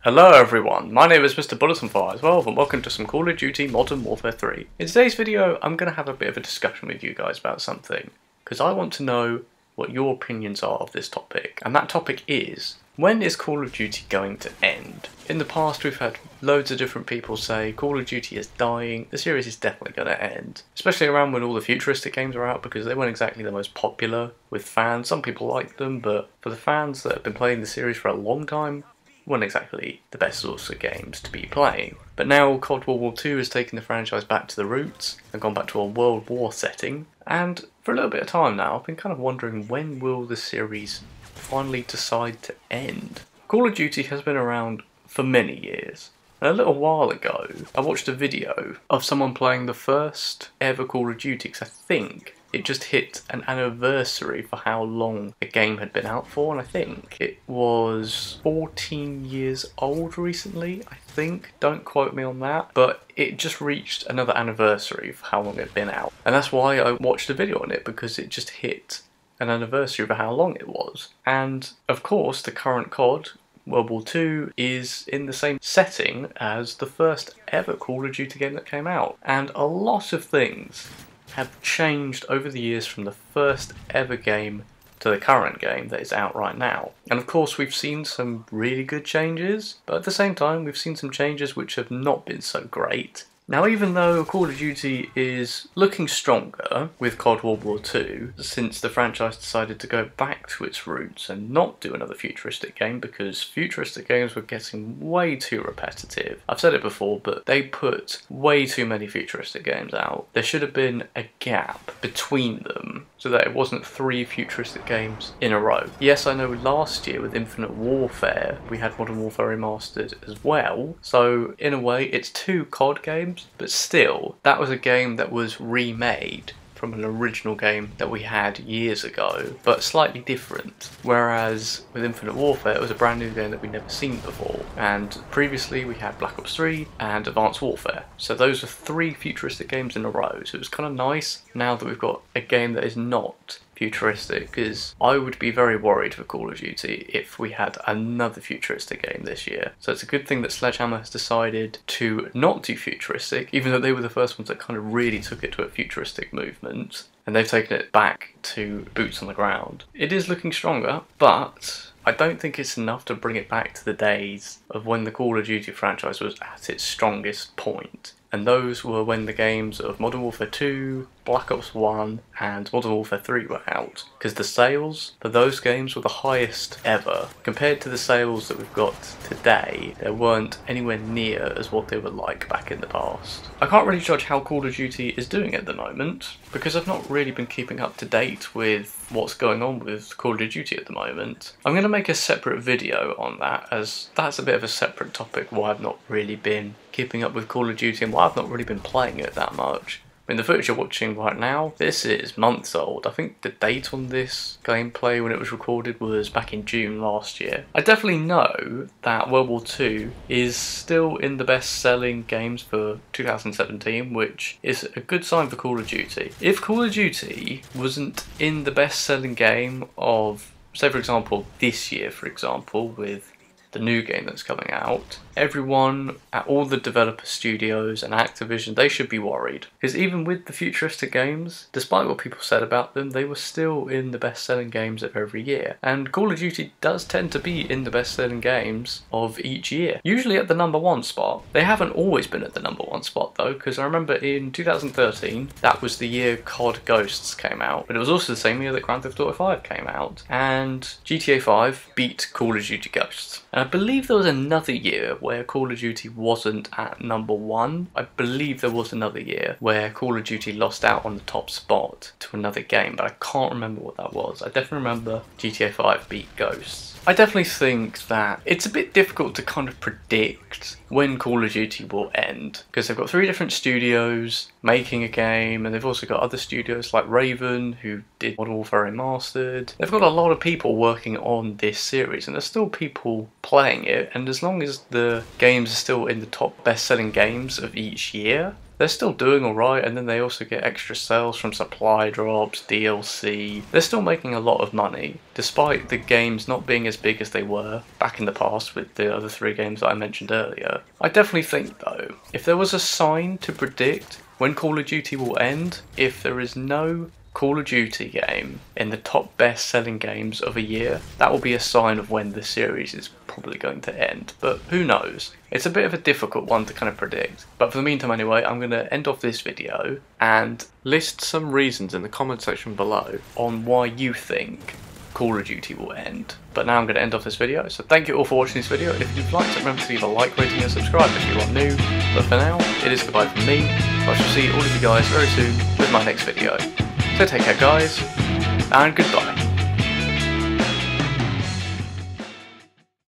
Hello everyone, my name is Mr. Bulletin512 and welcome to some Call of Duty Modern Warfare 3. In today's video I'm going to have a bit of a discussion with you guys about something, because I want to know what your opinions are of this topic. And that topic is, when is Call of Duty going to end? In the past we've had loads of different people say Call of Duty is dying, the series is definitely going to end. Especially around when all the futuristic games are out, because they weren't exactly the most popular with fans. Some people liked them, but for the fans that have been playing the series for a long time, weren't exactly the best sorts of games to be playing. But now COD World War II has taken the franchise back to the roots and gone back to a World War setting, and for a little bit of time now I've been kind of wondering, when will the series finally decide to end? Call of Duty has been around for many years. And a little while ago I watched a video of someone playing the first ever Call of Duty, because I think it just hit an anniversary for how long the game had been out for, and I think it was 14 years old recently, I think. Don't quote me on that, but it just reached another anniversary for how long it had been out. And that's why I watched a video on it, because it just hit an anniversary for how long it was. And of course the current COD, World War II, is in the same setting as the first ever Call of Duty game that came out. And a lot of things have changed over the years from the first ever game to the current game that is out right now. And of course we've seen some really good changes, but at the same time we've seen some changes which have not been so great. Now, even though Call of Duty is looking stronger with COD World War II, since the franchise decided to go back to its roots and not do another futuristic game, because futuristic games were getting way too repetitive. I've said it before, but they put way too many futuristic games out. There should have been a gap between them so that it wasn't 3 futuristic games in a row. Yes, I know last year with Infinite Warfare we had Modern Warfare Remastered as well, so in a way it's 2 COD games, but still, that was a game that was remade from an original game that we had years ago, but slightly different. Whereas with Infinite Warfare, it was a brand new game that we'd never seen before. And previously we had Black Ops 3 and Advanced Warfare. So those were 3 futuristic games in a row. So it was kind of nice now that we've got a game that is not futuristic, because I would be very worried for Call of Duty if we had another futuristic game this year. So it's a good thing that Sledgehammer has decided to not do futuristic, even though they were the first ones that kind of really took it to a futuristic movement, and they've taken it back to boots on the ground. It is looking stronger, but I don't think it's enough to bring it back to the days of when the Call of Duty franchise was at its strongest point. And those were when the games of Modern Warfare 2, Black Ops 1 and Modern Warfare 3 were out, because the sales for those games were the highest ever. Compared to the sales that we've got today, they weren't anywhere near as what they were like back in the past. I can't really judge how Call of Duty is doing at the moment, because I've not really been keeping up to date with what's going on with Call of Duty at the moment. I'm going to make a separate video on that, as that's a bit of a separate topic, why I've not really been keeping up with Call of Duty and why I've not really been playing it that much. I mean, the footage you're watching right now, this is months old. I think the date on this gameplay when it was recorded was back in June last year. I definitely know that World War II is still in the best selling games for 2017, which is a good sign for Call of Duty. If Call of Duty wasn't in the best selling game of, say for example, this year for example, with the new game that's coming out, everyone at all the developer studios and Activision, they should be worried. Because even with the futuristic games, despite what people said about them, they were still in the best selling games of every year. And Call of Duty does tend to be in the best selling games of each year. Usually at the #1 spot. They haven't always been at the #1 spot though, because I remember in 2013, that was the year COD Ghosts came out. But it was also the same year that Grand Theft Auto 5 came out. And GTA 5 beat Call of Duty Ghosts. And I believe there was another year where Call of Duty wasn't at #1. I believe there was another year where Call of Duty lost out on the top spot to another game, but I can't remember what that was. I definitely remember GTA 5 beat Ghosts. I definitely think that it's a bit difficult to kind of predict when Call of Duty will end, because they've got 3 different studios making a game, and they've also got other studios like Raven, who did Modern Warfare Remastered. They've got a lot of people working on this series, and there's still people playing it, and as long as the games are still in the top best-selling games of each year, they're still doing alright, and then they also get extra sales from supply drops, DLC. They're still making a lot of money, despite the games not being as big as they were back in the past with the other 3 games that I mentioned earlier. I definitely think though, if there was a sign to predict when Call of Duty will end, if there is no Call of Duty game in the top best selling games of a year, that will be a sign of when the series is probably going to end. But who knows? It's a bit of a difficult one to kind of predict. But for the meantime anyway, I'm going to end off this video and list some reasons in the comment section below on why you think Call of Duty will end. But now I'm going to end off this video, so thank you all for watching this video, and if you've liked it, remember to leave a like, rating and subscribe if you are new. But for now, it is goodbye from me. I shall see all of you guys very soon with my next video. So take care guys, and goodbye.